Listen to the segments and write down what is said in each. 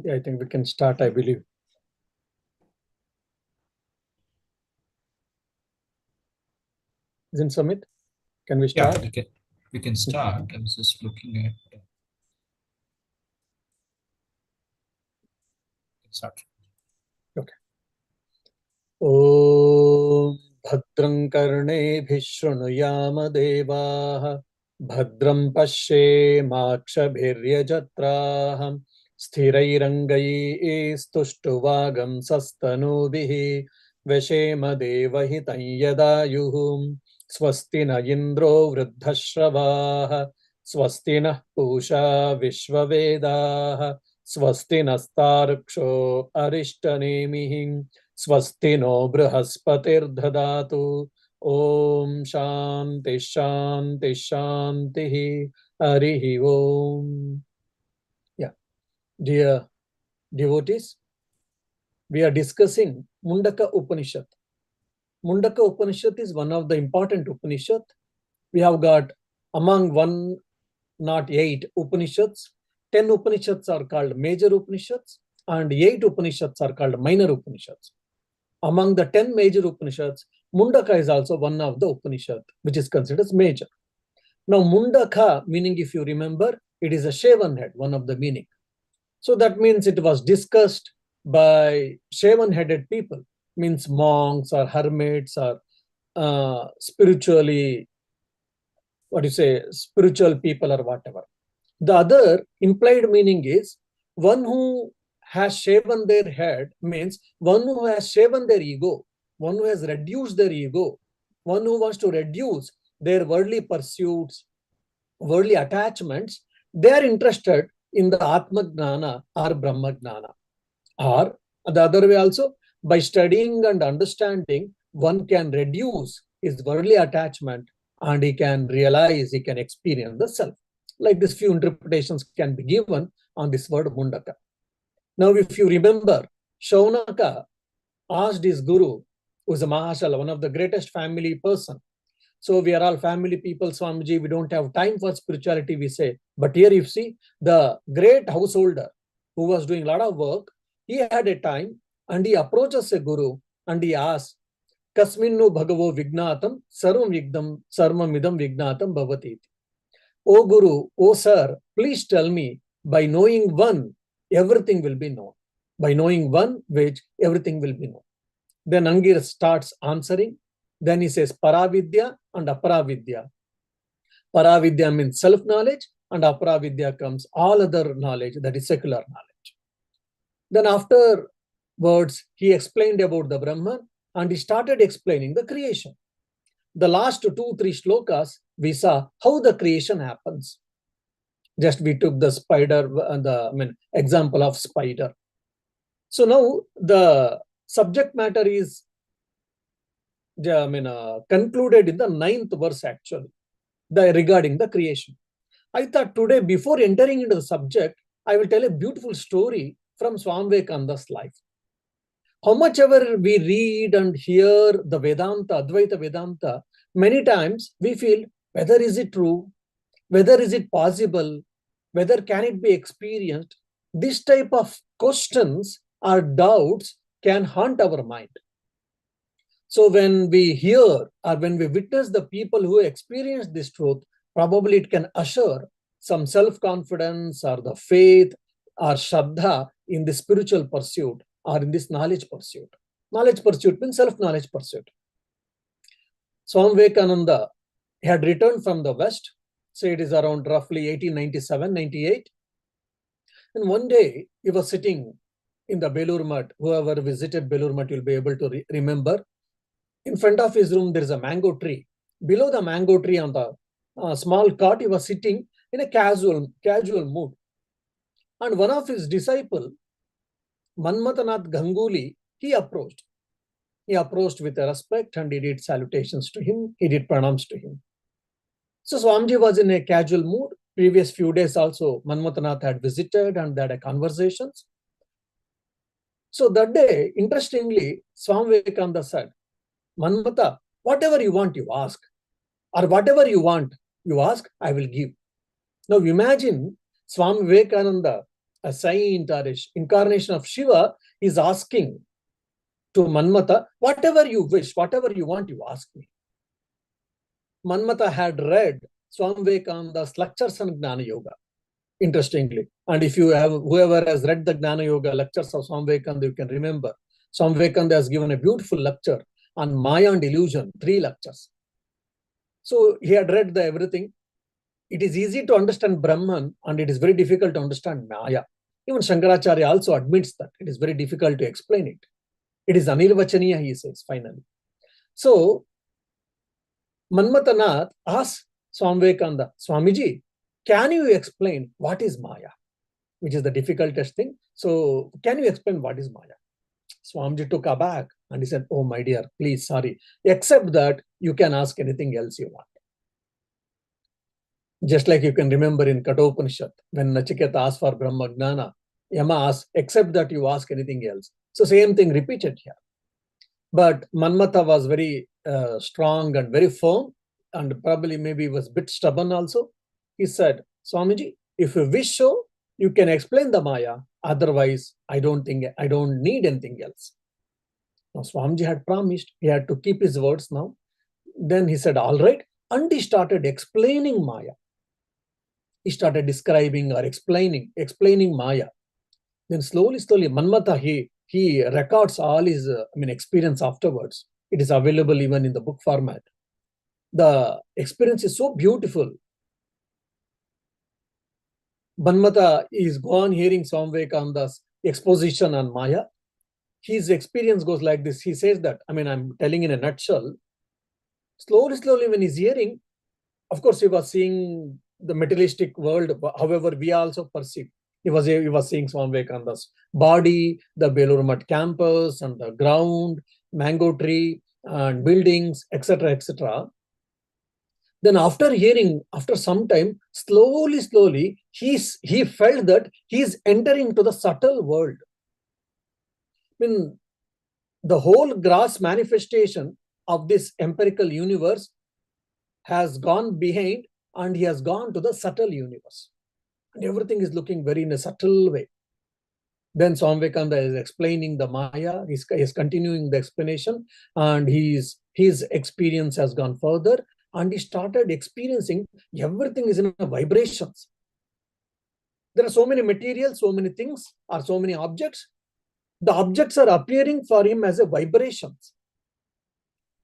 Yeah, I think we can start, I believe. Isn't Sumit? Can we start? Yeah, we can start. I was just looking at start. Okay. Om Bhadram Karneभिः शृणुयाम देवाः Bhadram पश्येमाक्षभिर्यजत्राः स्थिरैरङ्गैस्तुष्टुवागं सस्तनूभिः व्यशेम देवहितं यदायुः स्वस्ति न इन्द्रो वृद्धश्रवाः स्वस्ति नः पूषा विश्ववेदाः स्वस्ति नस्तार्क्ष्यो अरिष्टनेमिः स्वस्ति no बृहस्पतिर्दधातु Om Shanti Shanti Shanti Hari Om. Yeah, dear devotees, we are discussing Mundaka Upanishad. Mundaka Upanishad is one of the important Upanishad. We have got among 108 Upanishads, 10 Upanishads are called major Upanishads and 8 Upanishads are called minor Upanishads. Among the 10 major Upanishads, Mundaka is also one of the Upanishad, which is considered as major. Now, Mundaka, meaning if you remember, it is a shaven head, one of the meaning. So that means it was discussed by shaven-headed people, means monks or hermits or spiritually, spiritual people or whatever. The other implied meaning is one who has shaven their head means one who has shaven their ego, one who has reduced their ego, one who wants to reduce their worldly pursuits, worldly attachments. They are interested in the Atma Gnana or Brahma Gnana. Or the other way also, by studying and understanding, one can reduce his worldly attachment and he can realize, he can experience the self. Like this, few interpretations can be given on this word Mundaka. Now, if you remember, Shaunaka asked his guru, who is a Mahashala, one of the greatest family person. So we are all family people, Swamiji, we don't have time for spirituality, we say. But here you see, the great householder who was doing a lot of work, he had a time and he approaches a guru and he asks, Kasminnu Bhagavo Vignatam Sarvam Idam Vignatam Bhavati. O Guru, O Sir, please tell me, by knowing one, everything will be known. By knowing one which, everything will be known. Then Angir starts answering. Then he says Paravidya and Aparavidya. Paravidya means self-knowledge and Aparavidya comes all other knowledge, that is secular knowledge. Then afterwards, he explained about the Brahman and he started explaining the creation. The last 2-3 shlokas, we saw how the creation happens. Just we took the spider, example of spider. So now the subject matter is concluded in the 9th verse actually, regarding the creation. I thought today, before entering into the subject, I will tell a beautiful story from Swami Vivekananda's life. How much ever we read and hear the Vedanta, Advaita Vedanta, many times we feel whether is it true, whether is it possible, whether can it be experienced. This type of questions or doubts can haunt our mind. So when we hear or when we witness the people who experience this truth, probably it can assure some self-confidence or the faith or shraddha in the spiritual pursuit or in this knowledge pursuit. Knowledge pursuit means self-knowledge pursuit. Swami Vivekananda had returned from the West, so it is around roughly 1897-98. And one day he was sitting in the Belur Mutt. Whoever visited Belur Mutt will be able to remember. In front of his room, there is a mango tree. Below the mango tree on the small cot, he was sitting in a casual mood. And one of his disciples, Manmatanath Ganguli, he approached. He approached with respect and he did salutations to him. He did pranams to him. So Swamiji was in a casual mood. Previous few days also, Manmatanath had visited and they had a conversations. So that day, interestingly, Swami Vivekananda said, Manmata, whatever you want, you ask. Or whatever you want, you ask, I will give. Now imagine Swami Vivekananda a saint or an incarnation of Shiva, is asking to Manmata, whatever you wish, whatever you want, you ask me. Manmata had read Swami Vivekananda's lectures on Gnana Yoga, interestingly. And if you have, whoever has read the Gnana Yoga lectures of Swami Vivekananda, you can remember. Swami Vivekananda has given a beautiful lecture on Maya and illusion, 3 lectures. So he had read everything. It is easy to understand Brahman and it is very difficult to understand Maya. Even Shankaracharya also admits that it is very difficult to explain it. It is Anirvachaniya, he says, finally. So, Manmatanath asked Swami Vivekananda, Swamiji, can you explain what is Maya? Which is the difficultest thing. So, can you explain what is Maya? Swamiji took aback and he said, oh, my dear, please, sorry. Except that you can ask anything else you want. Just like you can remember in Kata Upanishad, when Nachiketa asked for Brahma Gnana, Yama asked, except that you ask anything else. So same thing repeated here. But Manmata was very strong and very firm, and probably maybe was a bit stubborn also. He said, Swamiji, if you wish so, you can explain the Maya. Otherwise, I don't need anything else. Now, Swamiji had promised, he had to keep his words now. Then he said, all right. And he started explaining Maya. He started describing or explaining Maya. Then slowly, Manmata, he records all his experience afterwards. It is available even in the book format. The experience is so beautiful. Manmata is gone hearing Swami Vivekananda's exposition on Maya. His experience goes like this. He says that, I'm telling in a nutshell. Slowly, when he's hearing, of course, he was seeing the materialistic world, however we also perceive. He was seeing Swami Vivekananda's body, the Belur Math campus, and the ground, mango tree, and buildings, etc., etc. Then after some time, slowly, he felt that he's entering to the subtle world. The whole gross manifestation of this empirical universe has gone behind, and he has gone to the subtle universe. And everything is looking very in a subtle way. Then Swami Vivekananda is explaining the Maya. He's continuing the explanation, and his experience has gone further, and he started experiencing everything is in vibrations. There are so many materials, so many things, or so many objects. The objects are appearing for him as a vibrations.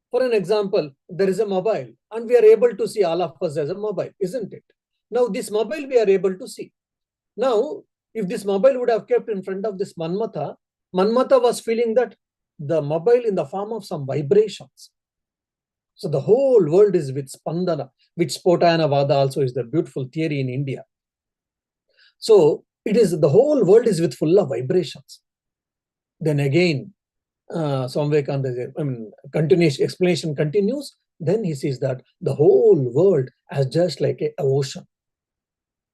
For an example, there is a mobile, and we are able to see all of us as a mobile, isn't it? Now, this mobile we are able to see. Now, if this mobile would have kept in front of this Manmata was feeling that the mobile in the form of some vibrations. So the whole world is with Spandana, which Spotayana Vada also is the beautiful theory in India. So it is the whole world is with full of vibrations. Then again, Swami Vivekananda, explanation continues. Then he says that the whole world is just like an ocean.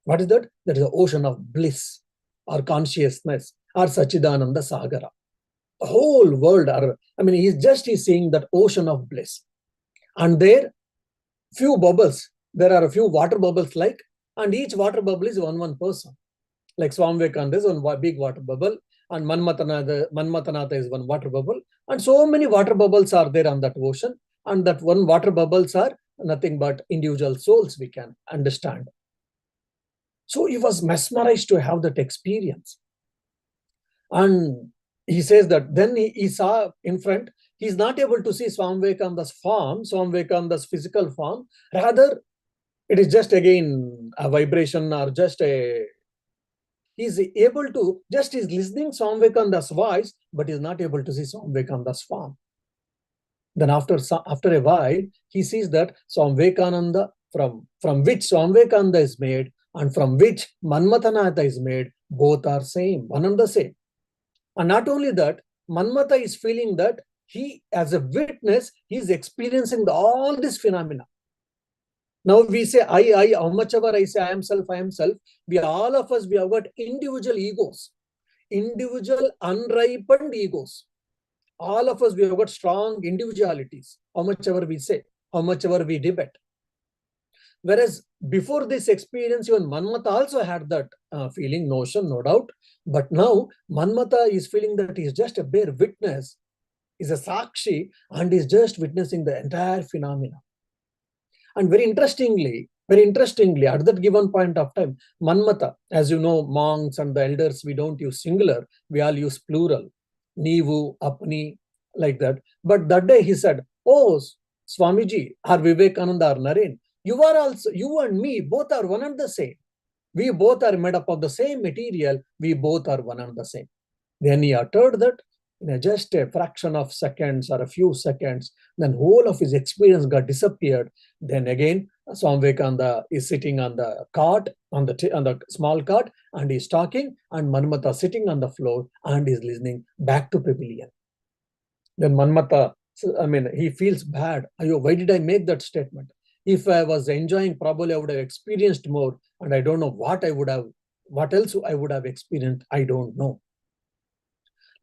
What is that? That is the ocean of bliss or consciousness or Sachidananda Sagara. The whole world, he's seeing that ocean of bliss. And there, few bubbles, there are a few water bubbles and each water bubble is one person. Like Swami Vivekananda is one big water bubble, and Manmatanatha is one water bubble. And so many water bubbles are there on that ocean. And that one water bubbles are nothing but individual souls we can understand. So he was mesmerized to have that experience. And he says that then he saw in front, he's not able to see Swami Vivekananda's form, Swami Vivekananda's physical form. Rather, it is just again a vibration or just he's able to, just he's listening Swami Vivekananda's voice, but he's not able to see Swami Vivekananda's form. Then after a while, he sees that Swami Vivekananda, from which Swami Vivekananda is made and from which Manmatanatha is made, both are same, one and the same. And not only that, Manmata is feeling that he, as a witness, he is experiencing all this phenomena. Now we say, I, how much ever I say, I am self, we all of us, we have got individual egos, individual unripened egos. All of us, we have got strong individualities, how much ever we say, how much ever we debate. Whereas before this experience, even Manmata also had that feeling, notion, no doubt. But now Manmata is feeling that he is just a bare witness, is a Sakshi, and is just witnessing the entire phenomena. And very interestingly, at that given point of time, Manmata, as you know, monks and the elders, we don't use singular, we all use plural. Nivu, apni, like that. But that day he said, "Oh, Swamiji, or Vivekananda, or Naren, you and me, both are one and the same. We both are made up of the same material. We both are one and the same." Then he uttered that in just a fraction of seconds or a few seconds, then whole of his experience got disappeared. Then again, Swami Vivekananda is sitting on the cart, on the small cart, and he's talking, and Manmata sitting on the floor and is listening back to pavilion. Then Manmata, he feels bad. Why did I make that statement? If I was enjoying, probably I would have experienced more, and I don't know what else I would have experienced. I don't know.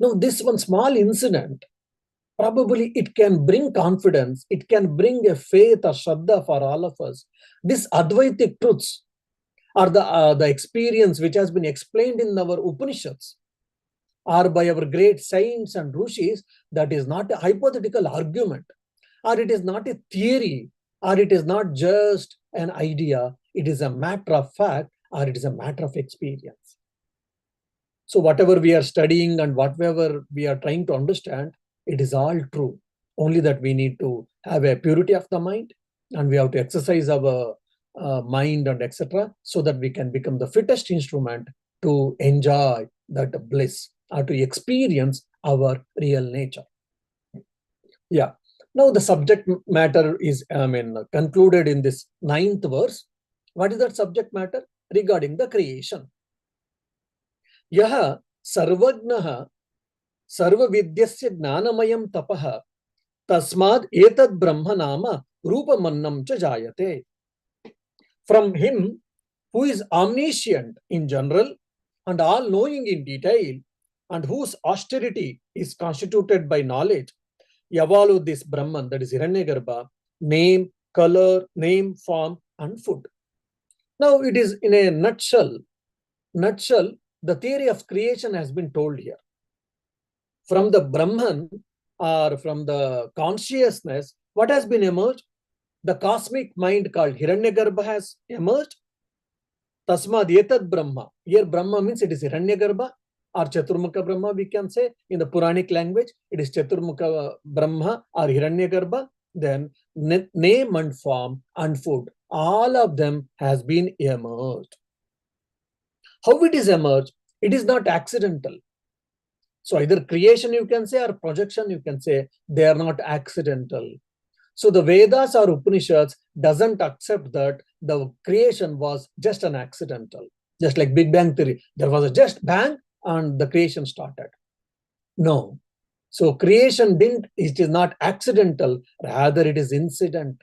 Now, this one small incident, probably it can bring confidence, it can bring a faith or shraddha for all of us. This Advaitic truths are the experience which has been explained in our Upanishads or by our great saints and rishis. That is not a hypothetical argument, or it is not a theory, or it is not just an idea. It is a matter of fact, or it is a matter of experience. So whatever we are studying and whatever we are trying to understand, it is all true. Only that we need to have a purity of the mind, and we have to exercise our mind and etc., so that we can become the fittest instrument to enjoy that bliss or to experience our real nature. Yeah. Now the subject matter is concluded in this 9th verse. What is that subject matter? Regarding the creation. Yaha sarvagnaha sarvavidyasya gnanamayam tapaha tasmad etad brahma nama rupamannam cha jayate. From him who is omniscient in general and all-knowing in detail, and whose austerity is constituted by knowledge, evolved this Brahman, that is Hiranyagarbha, name, color, name, form, and food. Now it is in a nutshell, the theory of creation has been told here. From the Brahman, or from the consciousness, what has been emerged? The cosmic mind called Hiranyagarbha has emerged. Tasmad etad Brahma. Here Brahma means it is Hiranyagarbha or Chaturmukha Brahma, we can say. In the Puranic language, it is Chaturmukha Brahma or Hiranyagarbha. Then name and form and food, all of them has been emerged. How it is emerged? It is not accidental. So either creation you can say, or projection you can say, they are not accidental. So the Vedas or Upanishads doesn't accept that the creation was just an accidental. Just like Big Bang Theory, there was a just bang and the creation started. No. So creation it is not accidental, rather it is incident.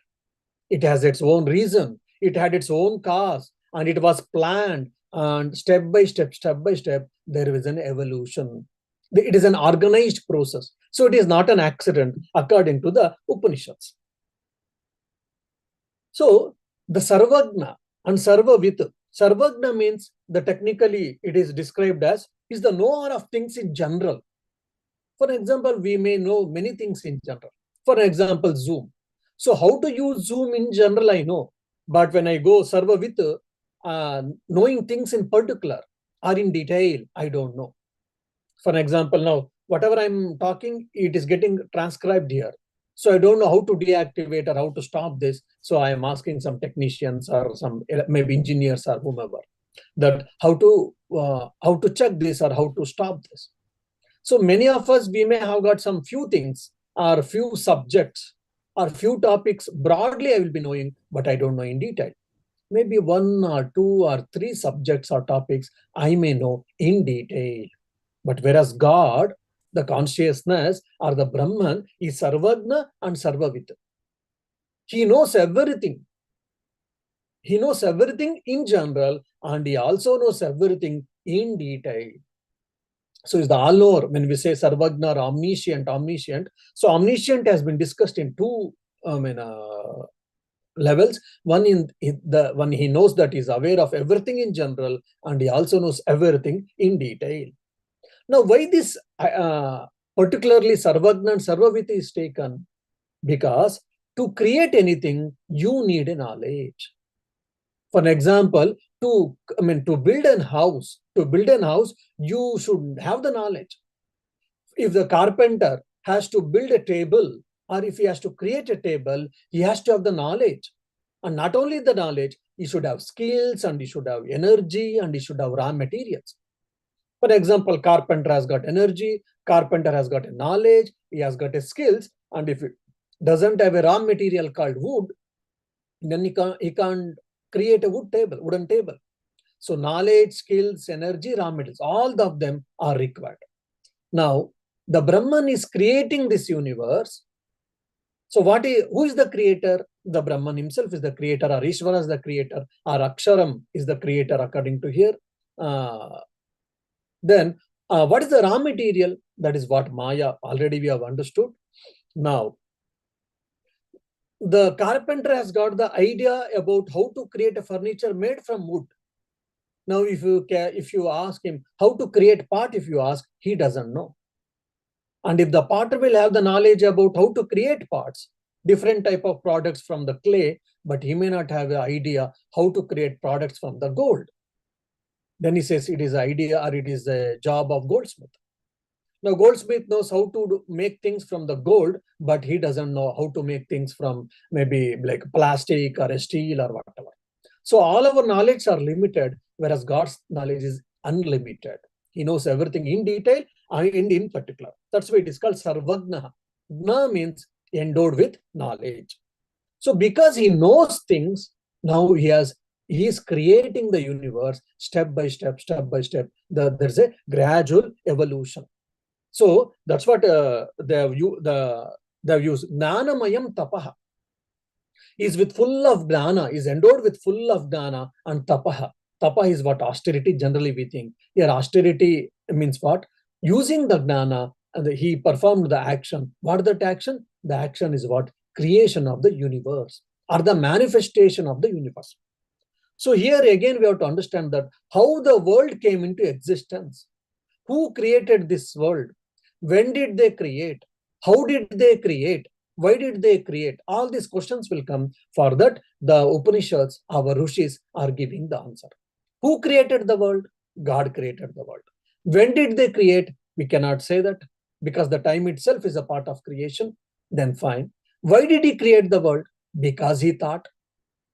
It has its own reason, it had its own cause, and it was planned, and step by step, there is an evolution. It is an organized process. So it is not an accident according to the Upanishads. So the Sarvagna and Sarvavit. Sarvagna means technically it is described as is the knower of things in general. For example, we may know many things in general. For example, Zoom. So how to use Zoom in general, I know. But when I go Sarvavit, knowing things in particular or in detail, I don't know. For example, now, whatever I'm talking, it is getting transcribed here. So I don't know how to deactivate or how to stop this. So I am asking some technicians or some maybe engineers or whomever that how to check this or how to stop this. So many of us, we may have got some few things or few subjects or few topics broadly I will be knowing, but I don't know in detail. Maybe 1 or 2 or 3 subjects or topics I may know in detail. But whereas God, the consciousness or the Brahman, is Sarvagna and Sarvavit. He knows everything. He knows everything in general, and he also knows everything in detail. So is the all-knower. When we say Sarvagna or omniscient. So omniscient has been discussed in 2 levels. One when he knows that he's aware of everything in general, and he also knows everything in detail. Now, why this particularly Sarvagna and Sarvaviti is taken? Because to create anything, you need a knowledge. For example, to build a house, you should have the knowledge. If the carpenter has to build a table, or if he has to create a table, he has to have the knowledge. And not only the knowledge, he should have skills, and he should have energy, and he should have raw materials. For example, carpenter has got energy, carpenter has got a knowledge, he has got a skills, and if he doesn't have a raw material called wood, then he can't create a wooden table. So knowledge, skills, energy, raw materials, all of them are required. Now, the Brahman is creating this universe. So who is the creator? The Brahman himself is the creator, or Ishvara is the creator, or Aksharam is the creator according to here. Then what is the raw material? That is what Maya already we have understood. Now, the carpenter has got the idea about how to create a furniture made from wood. Now, if you ask him how to create pot, if you ask, he doesn't know. And if the potter will have the knowledge about how to create pots, different type of products from the clay, but he may not have an idea how to create products from the gold. Then he says it is an idea, or it is a job of goldsmith. Now, goldsmith knows how to make things from the gold, but he doesn't know how to make things from maybe like plastic or steel or whatever. So all our knowledge are limited, whereas God's knowledge is unlimited. He knows everything in detail and in particular. That's why it is called Sarvagna. Gna means endowed with knowledge. So because he knows things, now he is creating the universe step by step. There's a gradual evolution. So that's what they have used Gnanamayam Tapaha. Is with full of Gnana, is endowed with full of Gnana and Tapaha. Tapa is what austerity generally we think. Here austerity means what? Using the Gnana, and he performed the action. What is that action? The action is what? Creation of the universe, or the manifestation of the universe. So here again we have to understand that how the world came into existence. Who created this world? When did they create? How did they create? Why did they create? All these questions will come. For that, the Upanishads, our Rishis, are giving the answer. Who created the world? God created the world. When did they create? We cannot say that, because the time itself is a part of creation. Then fine. Why did he create the world? Because he thought.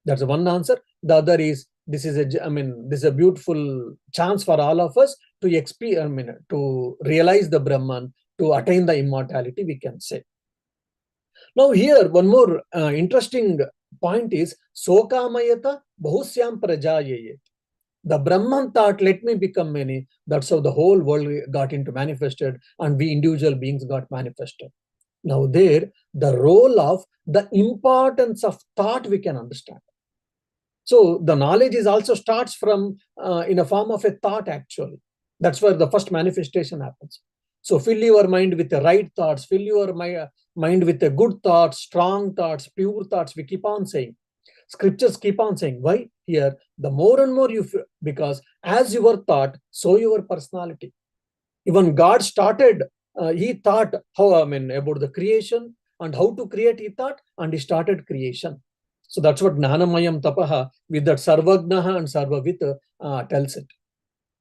That's one answer. The other is, this is a beautiful chance for all of us to realize the Brahman, to attain the immortality, we can say. Now here, one more interesting point is, Sokamayata Bahusyam Prajayayet. The Brahman thought, let me become many. That's how the whole world got into manifested, and we individual beings got manifested. Now there, the role of the importance of thought we can understand. So the knowledge is also starts from in a form of a thought actually. That's where the first manifestation happens. So fill your mind with the right thoughts, fill your mind with the good thoughts, strong thoughts, pure thoughts. We keep on saying. Scriptures keep on saying. Why? Here, the more and more you feel, because as your thought, so your personality. Even God started, he thought about the creation and how to create, he thought, and he started creation. So that's what Gnanamayam Tapaha with that Sarvagnaha and Sarvavit tells it.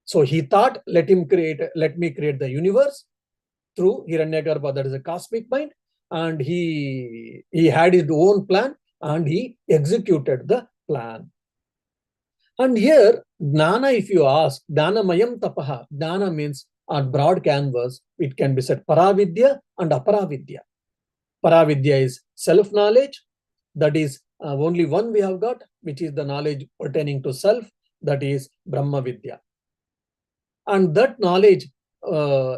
So he thought, let me create the universe through Hiranyagarbha, that is a cosmic mind, and he had his own plan and he executed the plan. And here, Gnana, if you ask, Gnanamayam Tapaha, Gnana means on broad canvas, it can be said Paravidya and Aparavidya. Paravidya is self-knowledge, that is only one we have got, which is the knowledge pertaining to self, that is Brahma Vidya. And that knowledge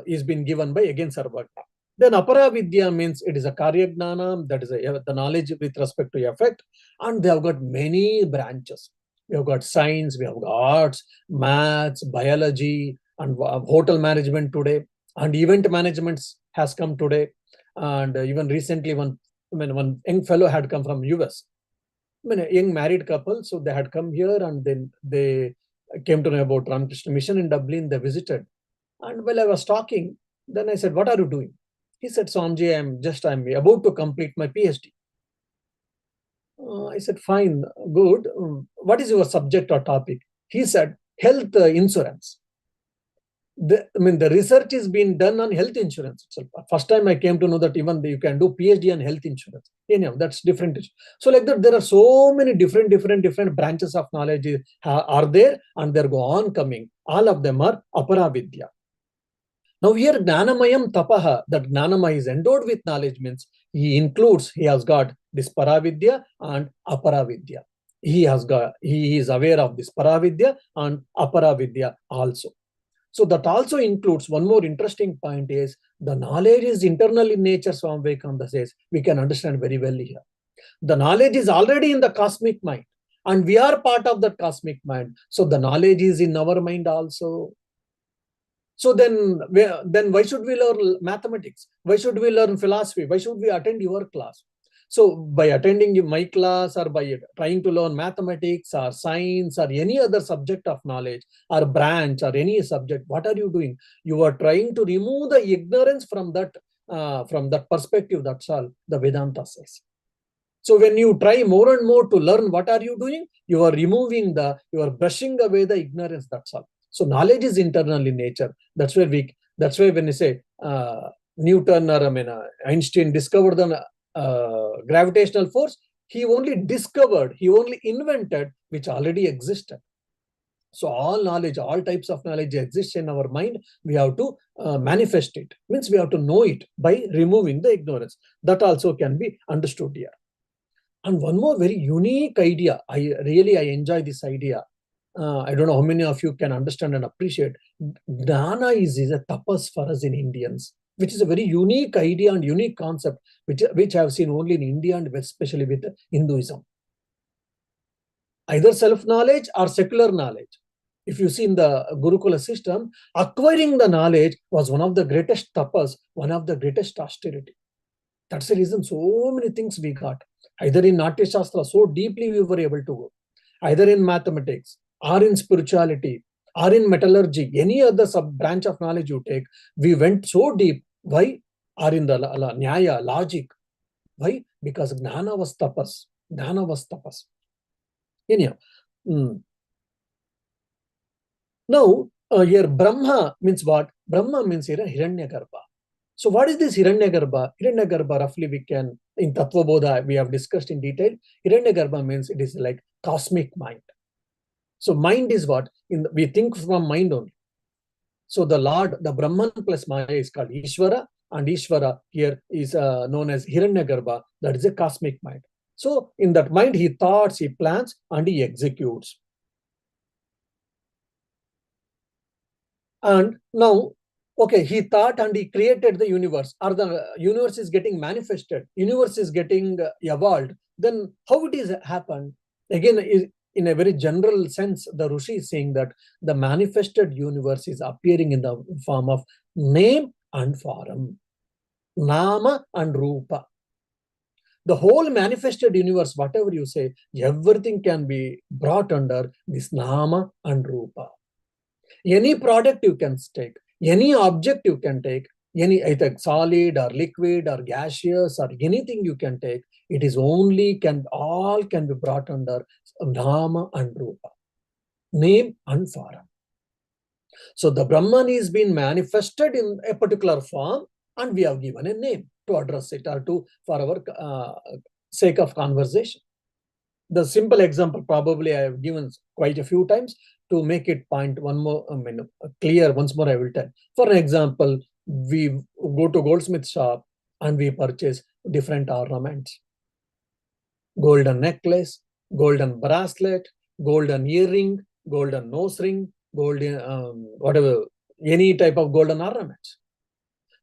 is been given by again Sarvagna. Then Aparavidya means it is a Karya Gnana, that is the knowledge with respect to effect, and they have got many branches. We have got science, we have got arts, maths, biology, and hotel management today, and event management has come today. And even recently, one young fellow had come from US. mean, a young married couple. So they had come here and then they came to know about Ramakrishna Mission in Dublin. They visited. And while I was talking, then I said, "What are you doing?" He said, "Swamiji, I'm about to complete my PhD." I said, "Fine, good. What is your subject or topic?" He said, "Health insurance." The research is being done on health insurance itself. First time I came to know that even you can do PhD on health insurance. Anyhow, that's different. So like that, there are so many different branches of knowledge are there, and they're go on coming. All of them are apara vidya. Now here Gnanamayam Tapaha, that Gnanamaya is endowed with knowledge means he has got this Paravidya and Aparavidya. He is aware of this Paravidya and Aparavidya also. So that also includes one more interesting point is the knowledge is internal in nature, Swami Vivekananda says. We can understand very well here. The knowledge is already in the cosmic mind and we are part of that cosmic mind. So the knowledge is in our mind also. So then why should we learn mathematics? Why should we learn philosophy? Why should we attend your class? So by attending my class or by trying to learn mathematics or science or any other subject of knowledge or branch or any subject, what are you doing? You are trying to remove the ignorance from that perspective. That's all the Vedanta says. So when you try more and more to learn, what are you doing? You are brushing away the ignorance. That's all. So knowledge is internal in nature. That's why when you say Newton or Einstein discovered the gravitational force, he only invented which already existed. So all knowledge, all types of knowledge exists in our mind. We have to manifest it. Means we have to know it by removing the ignorance. That also can be understood here. And one more very unique idea. I enjoy this idea. I don't know how many of you can understand and appreciate. Dhyana is a tapas for us in Indians, which is a very unique idea and unique concept, which I have seen only in India and especially with Hinduism. Either self-knowledge or secular knowledge. If you see in the Gurukula system, acquiring the knowledge was one of the greatest tapas, one of the greatest austerity. That's the reason so many things we got. Either in Natya Shastra, so deeply we were able to go. Either in mathematics, or in spirituality, or in metallurgy, any other sub-branch of knowledge you take, we went so deep. Why? Or in the Nyaya, logic. Why? Because Gnana was tapas. Gnana was tapas. Anyhow. Now, here Brahma means what? Brahma means here Hiranyagarbha. So what is this Hiranyagarbha? Hiranyagarbha, roughly we can, in Tattva Bodha, we have discussed in detail. Hiranyagarbha means it is like cosmic mind. So mind is what? We think from mind only. So the Lord, the Brahman plus Maya is called Ishvara, and Ishvara here is known as Hiranyagarbha. That is a cosmic mind. So in that mind, he thoughts, he plans, and he executes. And now, okay, he thought and he created the universe, or the universe is getting manifested, universe is getting evolved. Then how it is happened? Again, in a very general sense, the Rishi is saying that the manifested universe is appearing in the form of name and form, nama and rupa. The whole manifested universe, whatever you say, everything can be brought under this nama and rupa. Any product you can take, any object you can take, any either solid or liquid or gaseous or anything you can take, it is only all can be brought under nama and rupa, name and form. So the Brahman is being manifested in a particular form, and we have given a name to address it or for our sake of conversation. The simple example probably I have given quite a few times. To make it point one more, clear once more, I will tell. For an example, we go to goldsmith shop and we purchase different ornaments. Golden necklace, golden bracelet, golden earring, golden nose ring, golden whatever, any type of golden ornaments.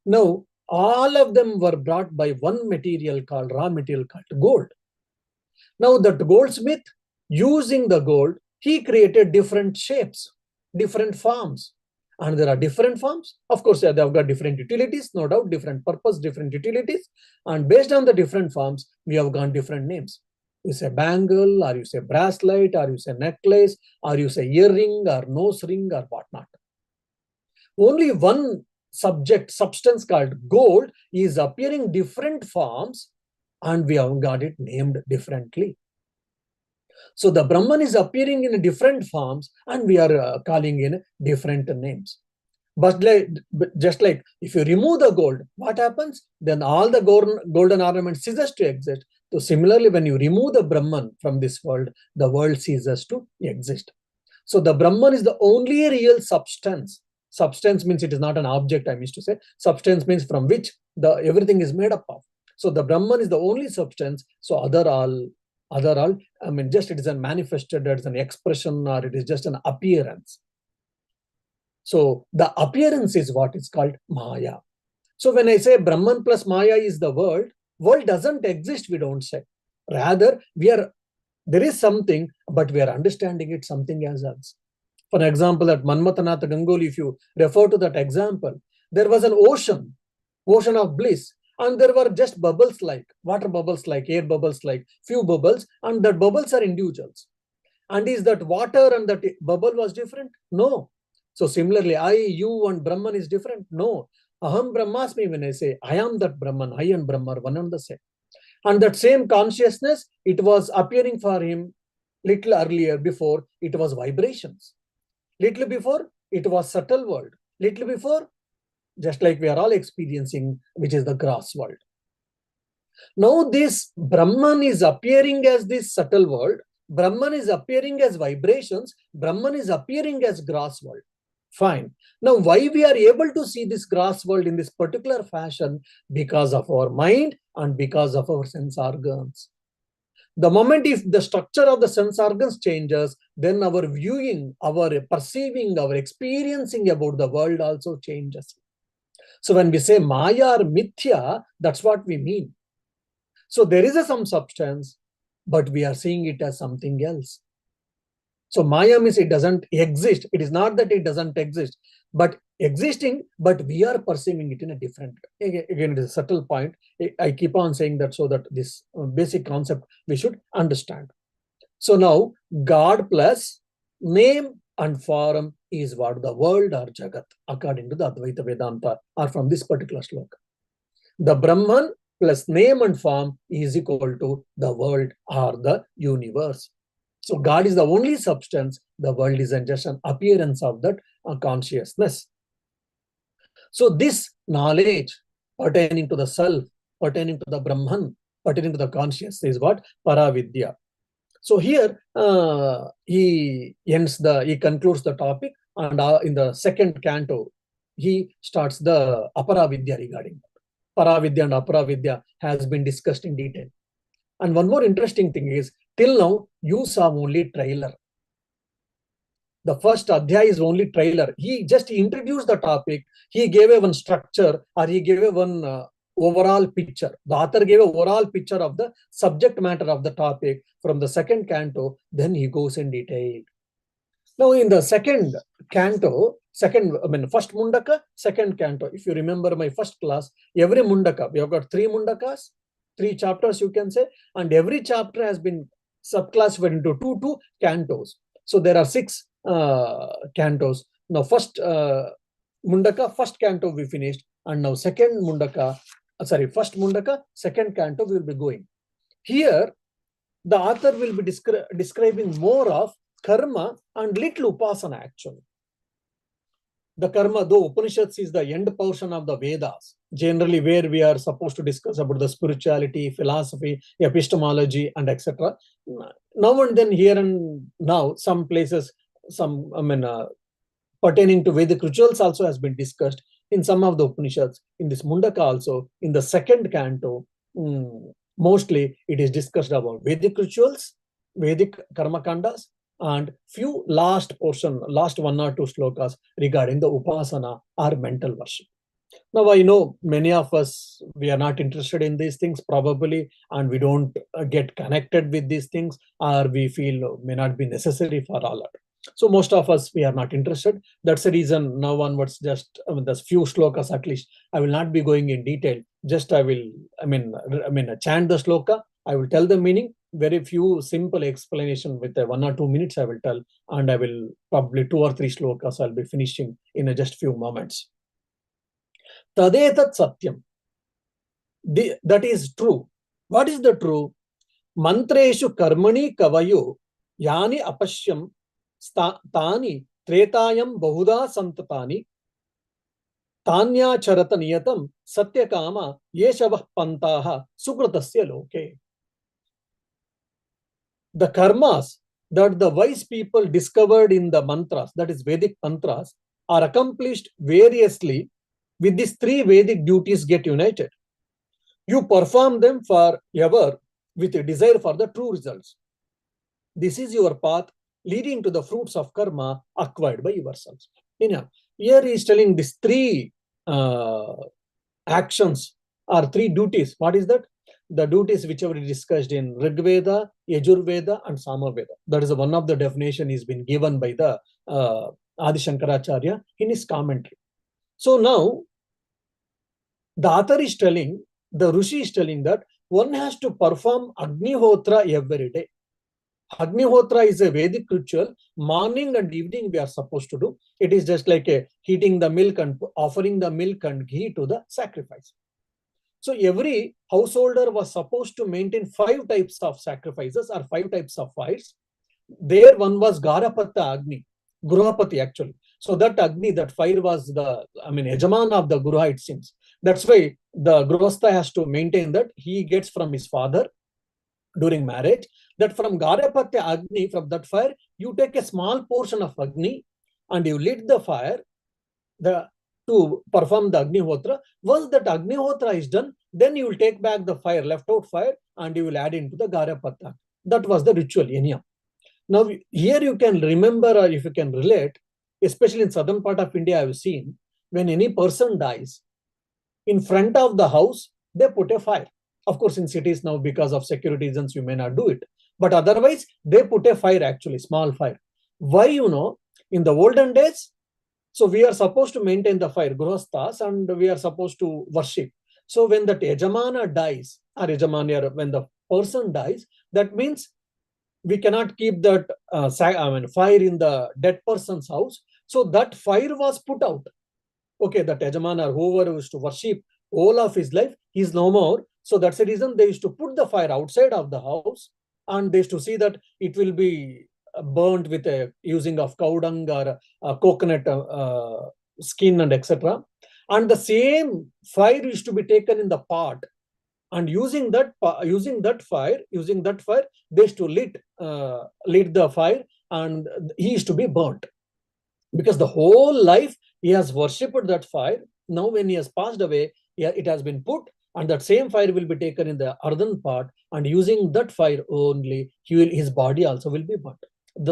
Now, all of them were brought by one material called raw material called gold. Now that goldsmith, using the gold, he created different shapes, different forms. And there are different forms. Of course, they have got different utilities, no doubt, different purpose, different utilities. And based on the different forms, we have got different names. You say bangle, or you say bracelet, or you say necklace, or you say earring, or nose ring, or whatnot. Only one substance called gold is appearing different forms, and we have got it named differently. So the Brahman is appearing in different forms, and we are calling in different names. But just like if you remove the gold, what happens? Then all the golden ornament ceases to exist. So similarly, when you remove the Brahman from this world, the world ceases to exist. So the Brahman is the only real substance. Substance means it is not an object, I mean to say. Substance means from which everything is made up of. So the Brahman is the only substance. So other all, I mean, just it is a manifested, it is an expression, or it is just an appearance. So the appearance is what is called Maya. So when I say Brahman plus Maya is the world doesn't exist, we don't say. Rather, there is something, but we are understanding it something as else. For example, at Manmatanath Gangoli, if you refer to that example, there was an ocean of bliss, and there were just bubbles like water bubbles, like air bubbles, like few bubbles, and that bubbles are individuals. And is that water and that bubble was different? No. So similarly, I, you, and Brahman is different? No. Aham Brahmasmi, when I say I am that Brahman, I and Brahma are one and the same. And that same consciousness, it was appearing for him little earlier. Before, it was vibrations. Little before, it was subtle world. Little before, just like we are all experiencing, which is the gross world. Now this Brahman is appearing as this subtle world. Brahman is appearing as vibrations. Brahman is appearing as gross world. Fine. Now, why we are able to see this gross world in this particular fashion? Because of our mind and because of our sense organs. The moment if the structure of the sense organs changes, then our viewing, our perceiving, our experiencing about the world also changes. So when we say Maya or Mithya, that's what we mean. So there is some substance, but we are seeing it as something else. So Maya means it doesn't exist. It is not that it doesn't exist, but existing, but we are perceiving it in a different way. Again, it is a subtle point. I keep on saying that so that this basic concept we should understand. So now, God plus name and form is what the world or Jagat, according to the Advaita Vedanta, or from this particular sloka. The Brahman plus name and form is equal to the world or the universe. So God is the only substance. The world is just an appearance of that consciousness. So this knowledge pertaining to the self, pertaining to the Brahman, pertaining to the consciousness is what? Paravidya. So here he concludes the topic, and in the second canto, he starts the Aparavidya regarding that. Paravidya and Aparavidya has been discussed in detail. And one more interesting thing is, till now, you saw only trailer. The first adhyaya is only trailer. He just introduced the topic. He gave a one structure, or he gave a one overall picture. The author gave an overall picture of the subject matter of the topic from the second canto. Then he goes in detail. Now, in the second canto, first Mundaka, second canto. If you remember my first class, every Mundaka, we have got 3 Mundakas, 3 chapters, you can say, and every chapter has been subclassified into two cantos. So there are 6 cantos. Now, first Mundaka, first canto we finished, and now second Mundaka, first Mundaka, second canto we will be going. Here, the author will be describing more of karma and little upasana actually. The karma, though Upanishads is the end portion of the Vedas, generally where we are supposed to discuss about the spirituality, philosophy, epistemology, and etc. Now and then, here and now, some places, pertaining to Vedic rituals also has been discussed in some of the Upanishads. In this Mundaka also, in the second canto, mostly it is discussed about Vedic rituals, Vedic karma kandas, and few last 1 or 2 slokas regarding the upasana or mental worship. Now, I know many of us, we are not interested in these things probably, and we don't get connected with these things, or we feel may not be necessary for all of it. So most of us, we are not interested. That's the reason now onwards, just there's few slokas at least. I will not be going in detail. Just I will, chant the sloka. I will tell the meaning. very few simple explanation with 1 or 2 minutes I will tell, and I will probably 2 or 3 shlokas I'll be finishing in just few moments. Tadetat satyam. That is true. What is the true? Mantreshu karmani kavayo yani apashyam tani tretayam bahuda santatani tanya charata niyatam satyakama yeshavah pantaha sukritasya loke. The karmas that the wise people discovered in the mantras, that is Vedic mantras, are accomplished variously with these 3 Vedic duties get united. You perform them forever with a desire for the true results. This is your path leading to the fruits of karma acquired by yourselves. Anyhow, here he is telling these 3 actions or 3 duties. What is that? The duties which we discussed in Rig Veda, Yajur Veda, and Sama Veda. That is one of the definition is been given by the Adi Shankaracharya in his commentary. So now, the author is telling, the Rishi is telling that one has to perform Agnihotra every day. Agnihotra is a Vedic ritual. Morning and evening we are supposed to do. It is just like heating the milk and offering the milk and ghee to the sacrifice. So every householder was supposed to maintain 5 types of sacrifices or 5 types of fires. There one was Garapata Agni, Gruhapati actually. So that Agni, that fire was Yajaman of the Gruha, it seems. That's why the Grihastha has to maintain that he gets from his father during marriage, that from Garapatya Agni, from that fire, you take a small portion of Agni and you lit the fire to perform the Agnihotra. Once that Agnihotra is done, then you will take back the fire, left out fire, and you will add into the Garapatya. That was the ritual anyhow. Now, here you can remember, or if you can relate, especially in southern part of India, I have seen, when any person dies, in front of the house, they put a fire. Of course, in cities now, because of security reasons, you may not do it. But otherwise, they put a fire actually, small fire. Why, in the olden days, so we are supposed to maintain the fire, Grihasthas, and we are supposed to worship. So when that Yajamana dies, or Yajamanya, when the person dies, that means we cannot keep that fire in the dead person's house. So that fire was put out. Okay, that Yajamana, whoever used to worship all of his life, he is no more. So that's the reason they used to put the fire outside of the house, and they used to see that it will be burnt with a using of cow dung or coconut skin and etc. And the same fire used to be taken in the pot, and using that fire, they used to lit the fire, and he used to be burnt, because the whole life he has worshipped that fire. Now when he has passed away, it has been put, and that same fire will be taken in the earthen pot, and using that fire only, his body also will be burnt.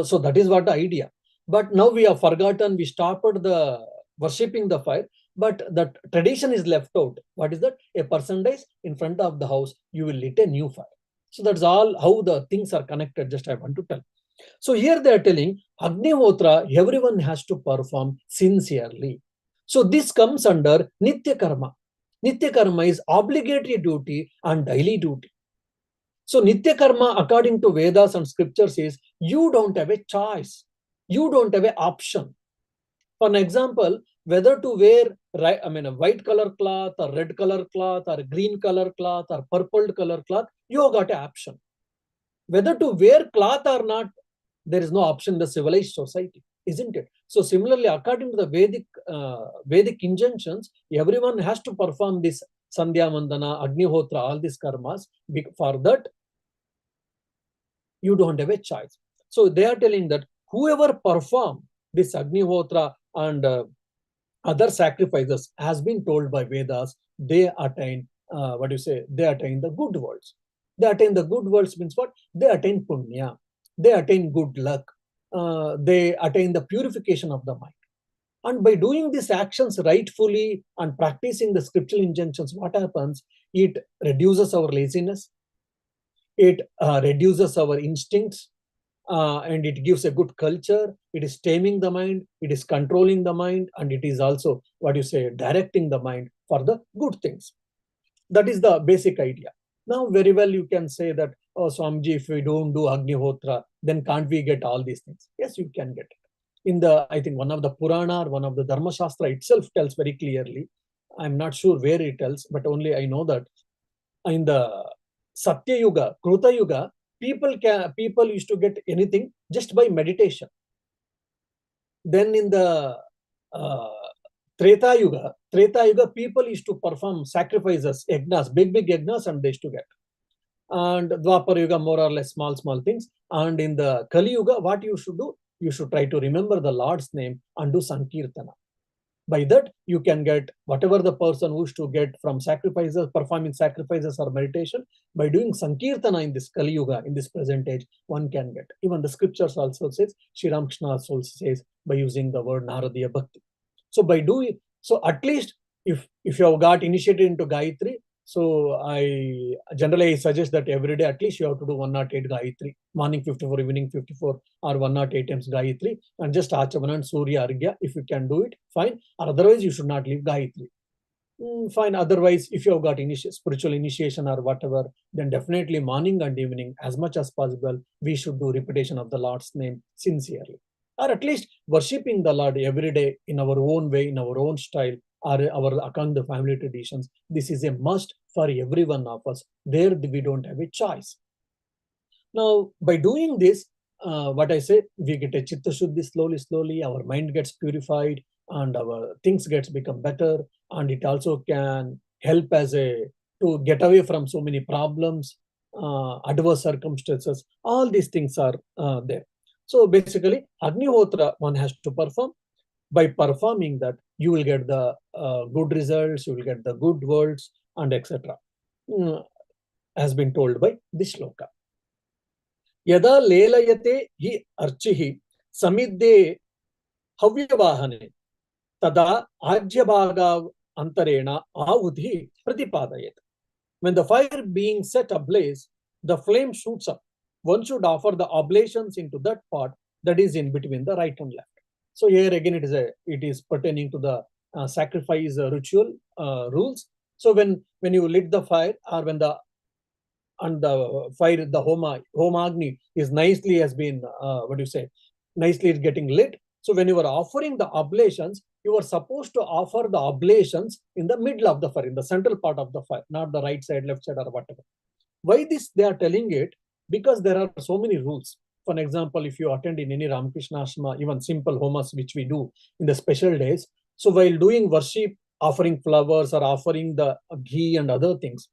So that is what the idea. But now we have forgotten, we stopped the worshipping the fire, but that tradition is left out. What is that? A person dies, in front of the house, you will lit a new fire. So that's all how the things are connected, just I want to tell. So here they are telling Agnihotra, everyone has to perform sincerely. So this comes under Nitya Karma. Nitya Karma is obligatory duty and daily duty. So Nitya Karma, according to Vedas and scriptures, is you don't have a choice. You don't have an option. For an example, whether to wear a white color cloth or red color cloth or green color cloth or purple color cloth, you have got an option. Whether to wear cloth or not, there is no option in the civilized society, isn't it? So similarly, according to the Vedic injunctions, everyone has to perform this Sandhya Vandana, Agnihotra, all these karmas. For that, you don't have a choice. So they are telling that whoever perform this Agnihotra and other sacrifices, has been told by Vedas, they attain, they attain the good worlds. They attain the good worlds means what? They attain punya. They attain good luck. They attain the purification of the mind. And by doing these actions rightfully and practicing the scriptural injunctions, what happens? It reduces our laziness. It reduces our instincts. And it gives a good culture. It is taming the mind, it is controlling the mind, and it is also, directing the mind for the good things. That is the basic idea. Now, very well, you can say that, oh, Swamiji, if we don't do Agnihotra, then can't we get all these things? Yes, you can get it. In the, I think one of the Purana or one of the Dharma Shastra itself tells very clearly. I'm not sure where it tells, but only I know that in the Satya Yuga, Kruta Yuga, people used to get anything just by meditation. Then in the Treta Yuga, people used to perform sacrifices, yagnas, big yagnas, and they used to get. And Dwapar Yuga, more or less small things. And in the Kali Yuga, what you should do? You should try to remember the Lord's name and do Sankirtana. By that, you can get whatever the person wishes to get from sacrifices, performing sacrifices or meditation. By doing Sankirtana in this Kali Yuga, in this present age, one can get. Even the scriptures also says, Sri Ramakrishna also says, by using the word Naradiya Bhakti. So by doing, so at least if you have got initiated into Gayatri, so I generally suggest that every day at least you have to do 108 Gayatri, morning 54, evening 54, or 108 times Gayatri, and just Achavana and Surya Argya. If you can do it, fine. Or otherwise, you should not leave Gayatri. Fine. Otherwise, if you have got spiritual initiation or whatever, then definitely morning and evening, as much as possible, we should do repetition of the Lord's name sincerely. Or at least worshipping the Lord every day in our own way, in our own style, or according to the family traditions. This is a must for every one of us. There we don't have a choice. Now, by doing this, what I say, we get a chitta shuddhi slowly, our mind gets purified and our things gets become better. And it also can help to get away from so many problems, adverse circumstances. All these things are there. So basically, Agnihotra one has to perform. By performing that, you will get the good results, you will get the good words, and etc. Has been told by this shloka. Yada lelayate hi archihi samidde havyavahane tada ajyabhaga antarena ahuti pratipadayet. When the fire being set ablaze, the flame shoots up. One should offer the oblations into that part that is in between the right and left. So here again, it is pertaining to the sacrifice ritual rules. So when you lit the fire, or when the fire, the Homagni is nicely has been nicely getting lit. So when you are offering the oblations, you are supposed to offer the oblations in the middle of the fire, in the central part of the fire, not the right side, left side, or whatever. Why this they are telling it? Because there are so many rules. For example, if you attend in any Ramakrishna Ashrama, even simple homas which we do in the special days, so while doing worship, offering flowers or offering the ghee and other things,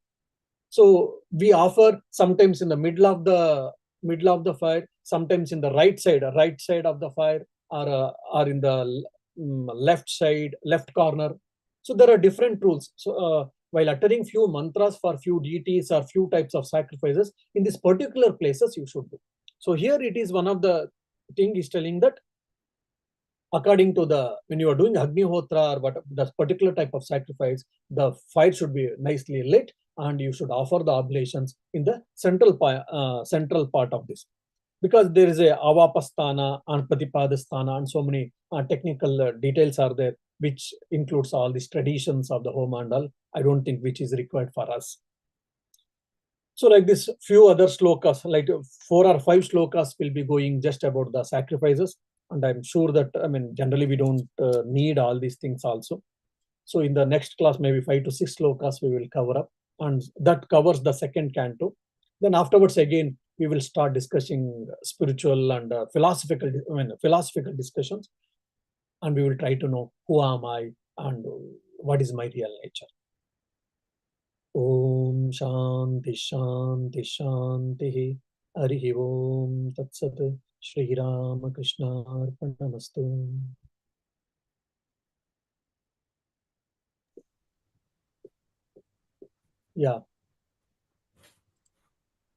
so we offer sometimes in the middle of the fire, sometimes in the right side of the fire, or in the left side, left corner. So there are different rules. So while uttering few mantras for few deities or few types of sacrifices, in these particular places you should do. So here it is one of the thing is telling that according to when you are doing Agnihotra or what the particular type of sacrifice, the fire should be nicely lit and you should offer the oblations in the central part of this. Because there is a Avapasthana and Pratipadasthana and so many technical details are there, which includes all these traditions of the home and all. I don't think which is required for us. So like this, few other slokas, like 4 or 5 slokas will be going just about the sacrifices. And I'm sure that, generally we don't need all these things also. So in the next class, maybe 5 to 6 slokas we will cover up. And that covers the second canto. Then afterwards, again, we will start discussing spiritual and philosophical discussions. And we will try to know who am I and what is my real nature. Om Shanti Shanti Shanti Harihi Om Tat Sat Shri Ramakrishna Arpanamastu. Yeah.